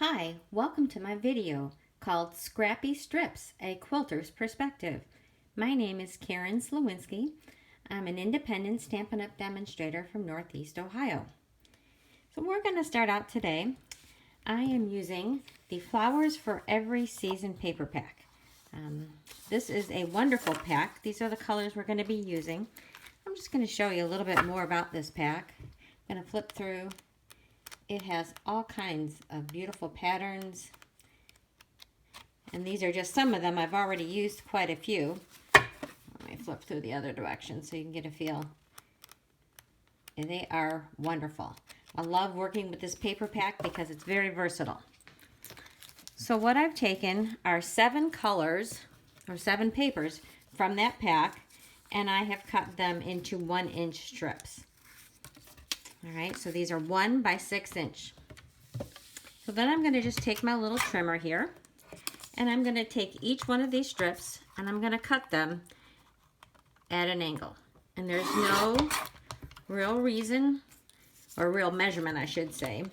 Hi, welcome to my video called Scrappy Strips, A Quilter's Perspective. My name is Karen Slawinski. I'm an independent Stampin' Up! Demonstrator from Northeast Ohio. So we're going to start out today. I am using the Flowers for Every Season paper pack. This is a wonderful pack. These are the colors we're going to be using. I'm just going to show you a little bit more about this pack. I'm going to flip through. It has all kinds of beautiful patterns, and these are just some of them. I've already used quite a few. Let me flip through the other direction so you can get a feel. And they are wonderful. I love working with this paper pack because it's very versatile. So what I've taken are 7 colors, or 7 papers from that pack, and I have cut them into 1-inch strips. All right, so these are 1 by 6 inch. So then I'm going to just take my little trimmer here, and I'm going to take each one of these strips and I'm going to cut them at an angle. And there's no real reason, or real measurement I should say,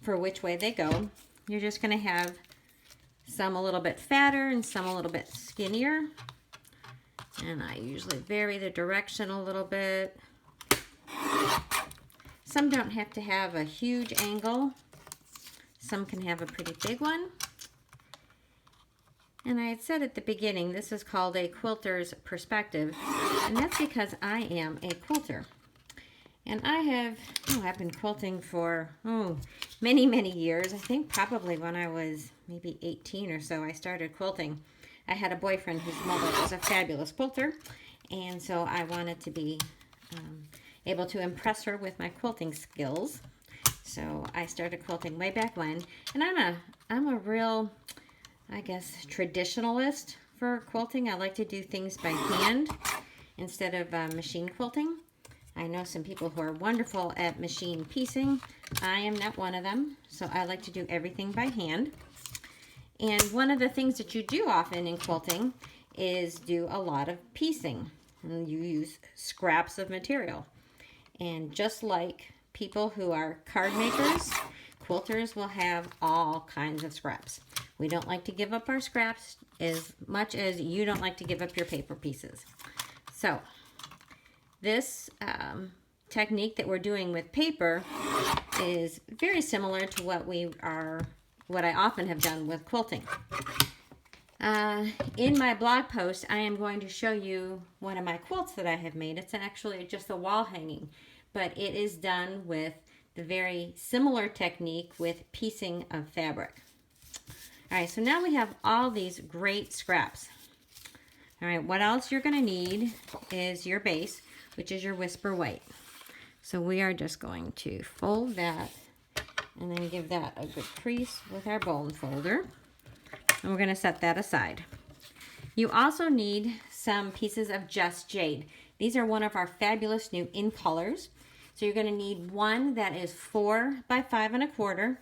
for which way they go. You're just going to have some a little bit fatter and some a little bit skinnier. And I usually vary the direction a little bit. Some don't have to have a huge angle. Some can have a pretty big one. And I had said at the beginning, this is called a quilter's perspective. And that's because I am a quilter. And I've been quilting for, many, many years. I think probably when I was maybe 18 or so, I started quilting. I had a boyfriend whose mother was a fabulous quilter. And so I wanted to be able to impress her with my quilting skills. So I started quilting way back when, and I'm a real, I guess, traditionalist for quilting. I like to do things by hand instead of machine quilting. I know some people who are wonderful at machine piecing. I am not one of them, so I like to do everything by hand. And one of the things that you do often in quilting is do a lot of piecing. And you use scraps of material. And just like people who are card makers, quilters will have all kinds of scraps. We don't like to give up our scraps as much as you don't like to give up your paper pieces. So this technique that we're doing with paper is very similar to what I often have done with quilting. In my blog post, I am going to show you one of my quilts that I have made. It's actually just a wall hanging, but it is done with the very similar technique with piecing of fabric. All right, so now we have all these great scraps. All right, what else you're going to need is your base, which is your Whisper White. So we are just going to fold that and then give that a good crease with our bone folder. And we're going to set that aside. You also need some pieces of Just Jade. These are one of our fabulous new in colors. So you're going to need one that is 4 by 5 1/4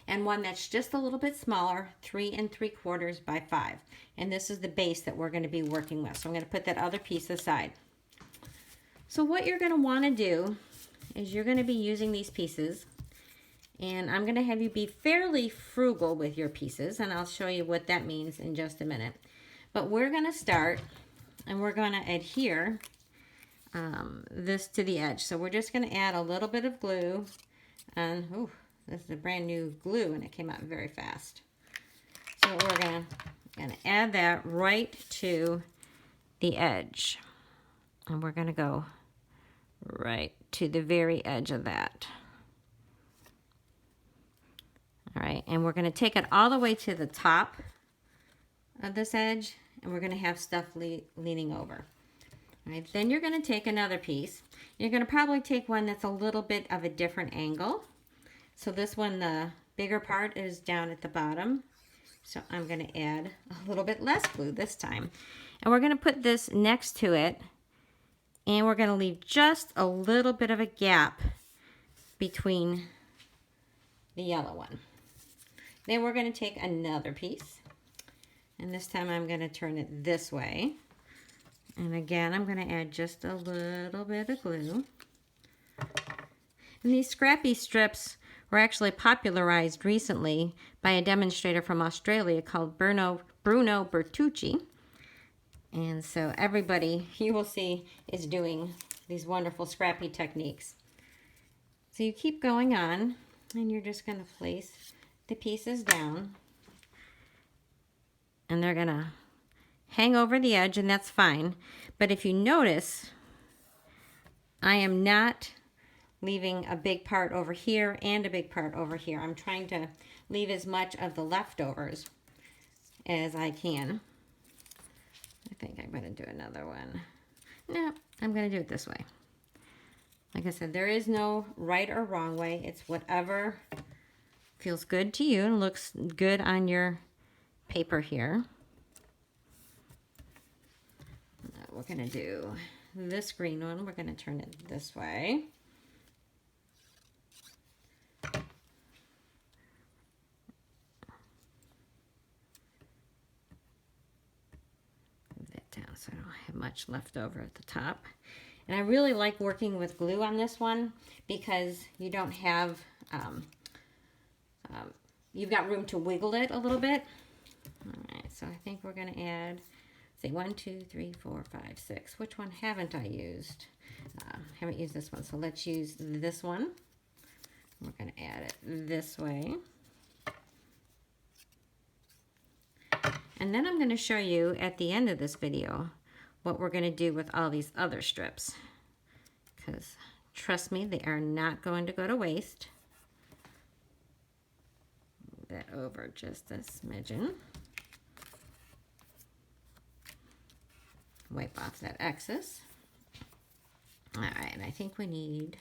and one that's just a little bit smaller, 3 3/4 by 5. And this is the base that we're going to be working with. So I'm going to put that other piece aside. So what you're going to want to do is you're going to be using these pieces. And I'm going to have you be fairly frugal with your pieces, and I'll show you what that means in just a minute. But we're going to start, and we're going to adhere this to the edge. So we're just going to add a little bit of glue. And, this is a brand new glue, and it came out very fast. So we're going to add that right to the edge. And we're going to go right to the very edge of that. All right, and we're going to take it all the way to the top of this edge, and we're going to have stuff leaning over. All right, then you're going to take another piece. You're going to probably take one that's a little bit of a different angle. So this one, the bigger part is down at the bottom. So I'm going to add a little bit less glue this time. And we're going to put this next to it, and we're going to leave just a little bit of a gap between the yellow one. Then we're going to take another piece, and this time I'm going to turn it this way. And again, I'm going to add just a little bit of glue. And these scrappy strips were actually popularized recently by a demonstrator from Australia called Bruno Bertucci. And so everybody, you will see, is doing these wonderful scrappy techniques. So you keep going on, and you're just going to place the pieces down. And they're going to hang over the edge, and that's fine. But if you notice, I am not leaving a big part over here and a big part over here. I'm trying to leave as much of the leftovers as I can. I think I'm going to do another one. No, I'm going to do it this way. Like I said, there is no right or wrong way. It's whatever feels good to you and looks good on your paper here. We're going to do this green one. We're going to turn it this way. Down so I don't have much left over at the top. And I really like working with glue on this one because you don't have, you've got room to wiggle it a little bit. All right, so I think we're going to add, say 1, 2, 3, 4, 5, 6. Which one haven't I used? Haven't used this one, so let's use this one. We're going to add it this way. And then I'm going to show you at the end of this video what we're going to do with all these other strips. Because trust me, they are not going to go to waste. Move that over just a smidgen. Wipe off that excess. All right, and I think we need,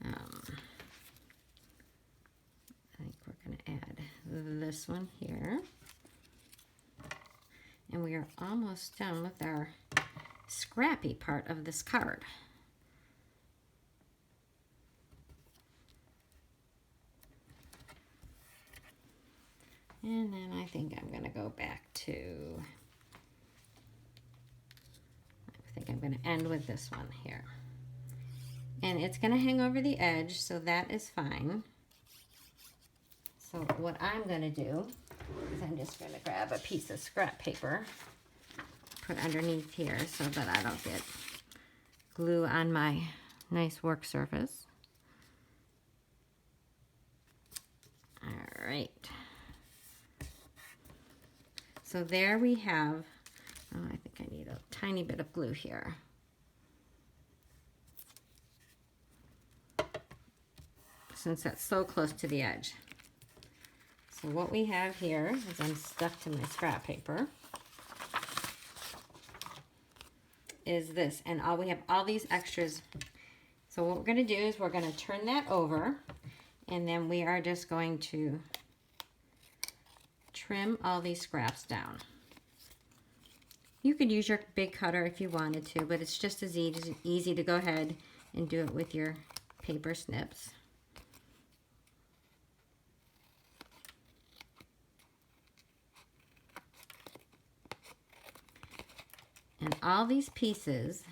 I think we're going to add this one here. And we are almost done with our scrappy part of this card. And then I think I'm going to go back to, I think I'm going to end with this one here. And it's going to hang over the edge, so that is fine. So what I'm going to do is I'm just going to grab a piece of scrap paper, put underneath here so that I don't get glue on my nice work surface. All right. So there we have, oh, I think I need a tiny bit of glue here. Since that's so close to the edge. So what we have here is I'm stuck to my scrap paper is this, and we have all these extras. So what we're going to do is we're going to turn that over, and then we are just going to trim all these scraps down. You could use your big cutter if you wanted to, but it's just as easy to go ahead and do it with your paper snips. And all these pieces,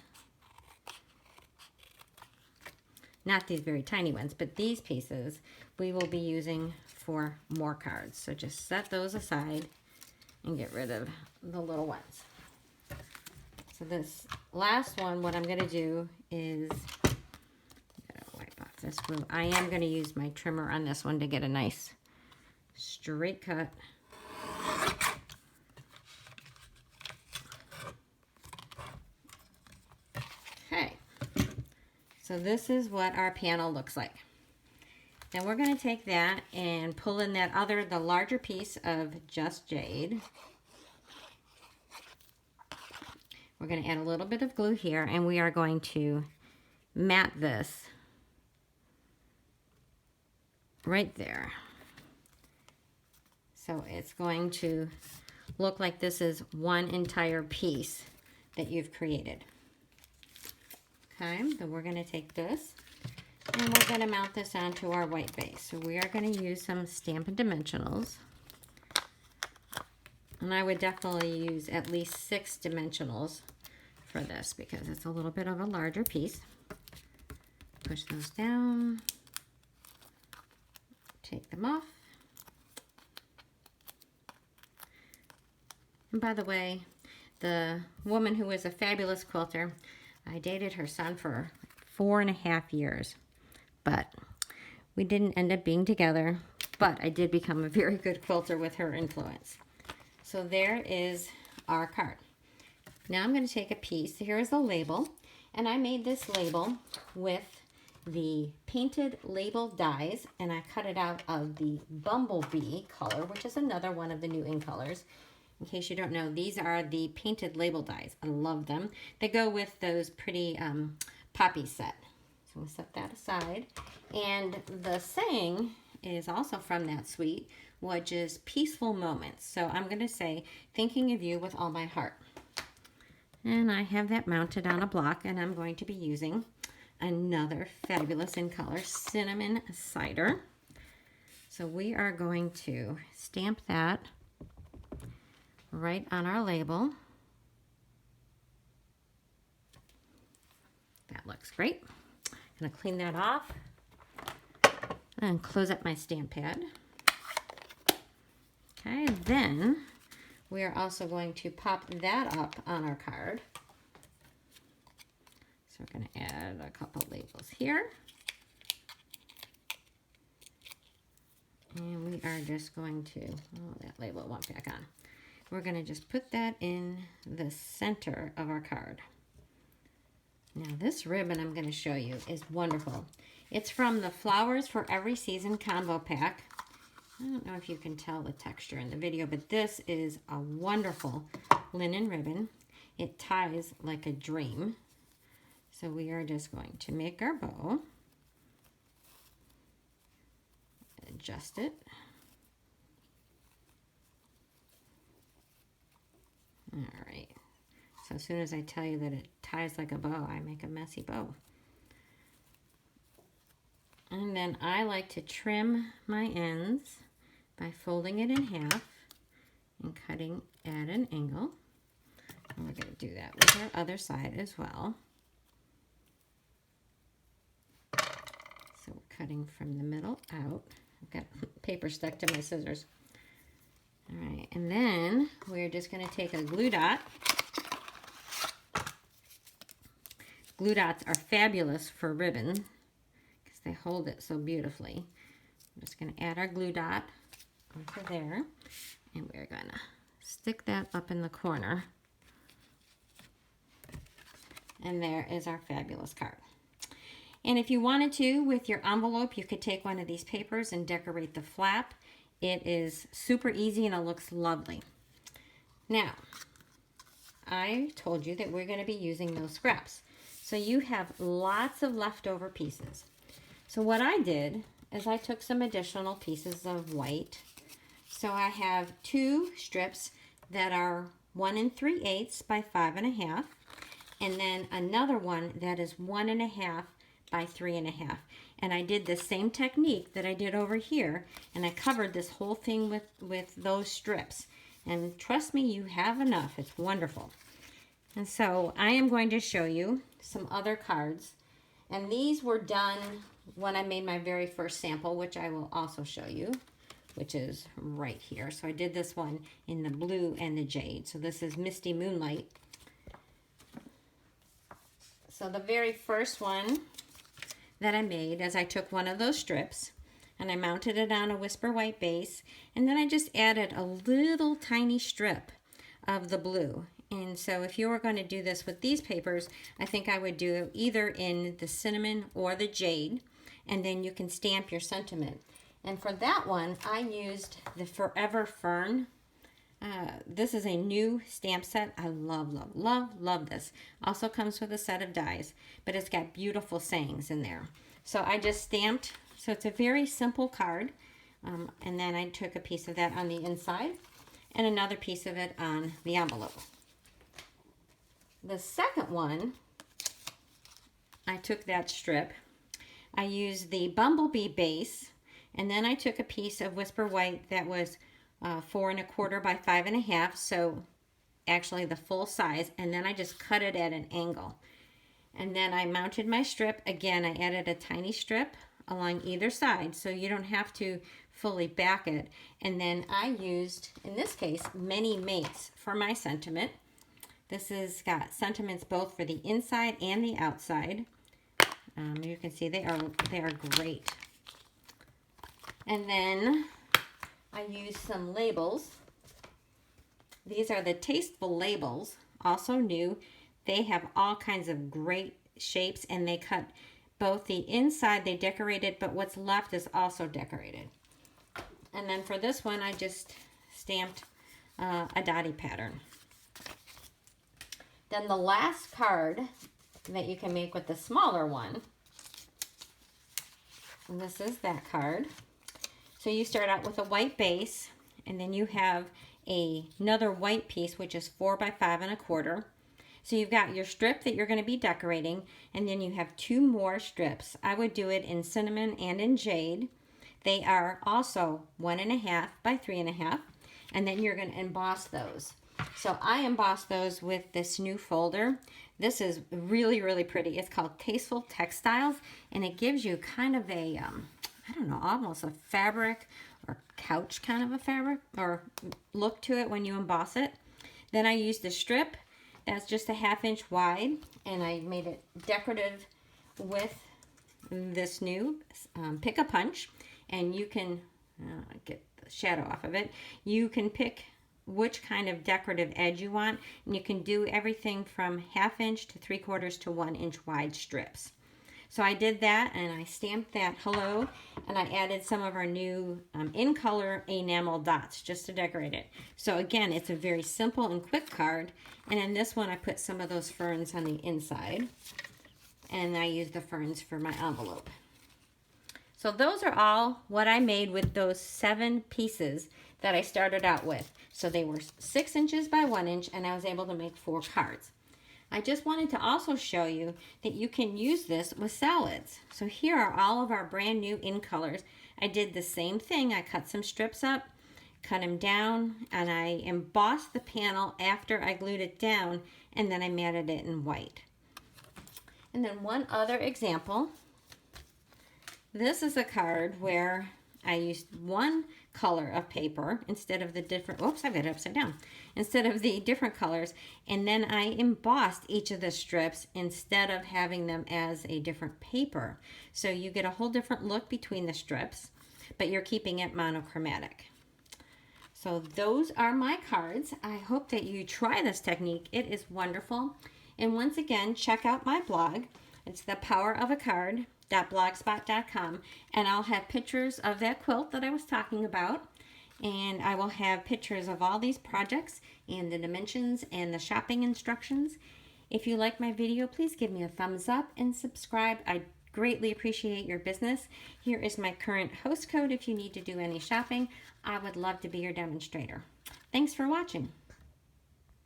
not these very tiny ones, but these pieces we will be using for more cards. So just set those aside and get rid of the little ones. So this last one, what I'm going to do is, I'm going to wipe off this glue. I am going to use my trimmer on this one to get a nice straight cut. So this is what our panel looks like. Then we're going to take that and pull in the larger piece of Just Jade. We're going to add a little bit of glue here, and we are going to mat this right there. So it's going to look like this is one entire piece that you've created. Okay, then we're going to take this and we're going to mount this onto our white base. So we are going to use some Stampin' Dimensionals. And I would definitely use at least 6 dimensionals for this because it's a little bit of a larger piece. Push those down. take them off. And by the way, the woman who is a fabulous quilter, I dated her son for 4.5 years, but we didn't end up being together, but I did become a very good quilter with her influence. So there is our card. Now I'm going to take a piece. Here is the label, and I made this label with the painted label dies, and I cut it out of the Bumblebee color, which is another one of the new in colors. In case you don't know, these are the painted label dies. I love them. They go with those pretty poppy set. So we'll set that aside. And the saying is also from that suite, which is peaceful moments. So I'm going to say, thinking of you with all my heart. And I have that mounted on a block, and I'm going to be using another fabulous in color cinnamon cider. So we are going to stamp that right on our label. That looks great. I'm going to clean that off and close up my stamp pad. Okay, then we are also going to pop that up on our card. So we're going to add a couple labels here. And we are just going to, oh, that label went back on. We're going to just put that in the center of our card. Now this ribbon I'm going to show you is wonderful. It's from the Flowers for Every Season combo pack. I don't know if you can tell the texture in the video, but this is a wonderful linen ribbon. It ties like a dream. So we are just going to make our bow. Adjust it. All right. So as soon as I tell you that it ties like a bow, I make a messy bow. And then I like to trim my ends by folding it in half and cutting at an angle. And we're going to do that with our other side as well. So we're cutting from the middle out. I've got paper stuck to my scissors. All right, and then we're just going to take a glue dot. Glue dots are fabulous for ribbon because they hold it so beautifully. I'm just going to add our glue dot onto there, and we're going to stick that up in the corner. And there is our fabulous card. And if you wanted to, with your envelope, you could take one of these papers and decorate the flap. It is super easy and it looks lovely. Now, I told you that we're going to be using those scraps. So you have lots of leftover pieces. So what I did is I took some additional pieces of white. So I have 2 strips that are 1 3/8 by 5.5, and then another one that is 1.5 by 3.5. And I did the same technique that I did over here, and I covered this whole thing with those strips. And trust me, you have enough. It's wonderful. And so I am going to show you some other cards. And these were done when I made my very first sample, which I will also show you, which is right here. So I did this one in the blue and the jade. So this is Misty Moonlight. So the very first one that I made is I took one of those strips and I mounted it on a Whisper White base, and then I just added a little tiny strip of the blue. And so if you were going to do this with these papers, I think I would do it either in the cinnamon or the jade, and then you can stamp your sentiment. And for that one, I used the Forever Fern. This is a new stamp set. I love, love, love, love this. Also comes with a set of dies, but it's got beautiful sayings in there. So I just stamped, so it's a very simple card. And then I took a piece of that on the inside and another piece of it on the envelope. The second one, I took that strip. I used the Bumblebee base, and then I took a piece of Whisper White that was 4 1/4 by 5.5, so actually the full size, and then I just cut it at an angle. And then I mounted my strip. Again, I added a tiny strip along either side, so you don't have to fully back it. And then I used, in this case, many mates for my sentiment. This has got sentiments both for the inside and the outside. You can see they are great. And then I used some labels. These are the Tasteful labels, also new. They have all kinds of great shapes, and they cut both the inside, they decorated, but what's left is also decorated. And then for this one, I just stamped a dotty pattern. Then the last card that you can make with the smaller one, and this is that card. So you start out with a white base, and then you have another white piece, which is 4 by 5 1/4. So you've got your strip that you're going to be decorating, and then you have 2 more strips. I would do it in cinnamon and in jade. They are also 1 1/2 by 3 1/2, and then you're going to emboss those. So I embossed those with this new folder. This is really, really pretty. It's called Tasteful Textiles, and it gives you kind of a, I don't know, almost a fabric or couch kind of a fabric or look to it when you emboss it. Then I used the strip that's just a 1/2 inch wide, and I made it decorative with this new pick a punch, and you can get the shadow off of it. You can pick which kind of decorative edge you want, and you can do everything from 1/2 inch to 3/4 to 1 inch wide strips. So I did that, and I stamped that hello, and I added some of our new in color enamel dots just to decorate it. So again, it's a very simple and quick card. And in this one, I put some of those ferns on the inside, and I used the ferns for my envelope. So those are all what I made with those 7 pieces that I started out with. So they were 6 inches by 1 inch, and I was able to make 4 cards. I just wanted to also show you that you can use this with salads. So here are all of our brand new in colors. I did the same thing. I cut some strips up, cut them down, and I embossed the panel after I glued it down, and then I matted it in white. And then one other example. This is a card where I used one color of paper instead of the different, oops, I've got it upside down, instead of the different colors, and then I embossed each of the strips instead of having them as a different paper. So you get a whole different look between the strips, but you're keeping it monochromatic. So those are my cards. I hope that you try this technique. It is wonderful. And once again, check out my blog. It's thepowerofacard.blogspot.com, and I'll have pictures of that quilt that I was talking about, and I will have pictures of all these projects and the dimensions and the shopping instructions. If you like my video, please give me a thumbs up and subscribe. I greatly appreciate your business. Here is my current host code if you need to do any shopping. I would love to be your demonstrator. Thanks for watching.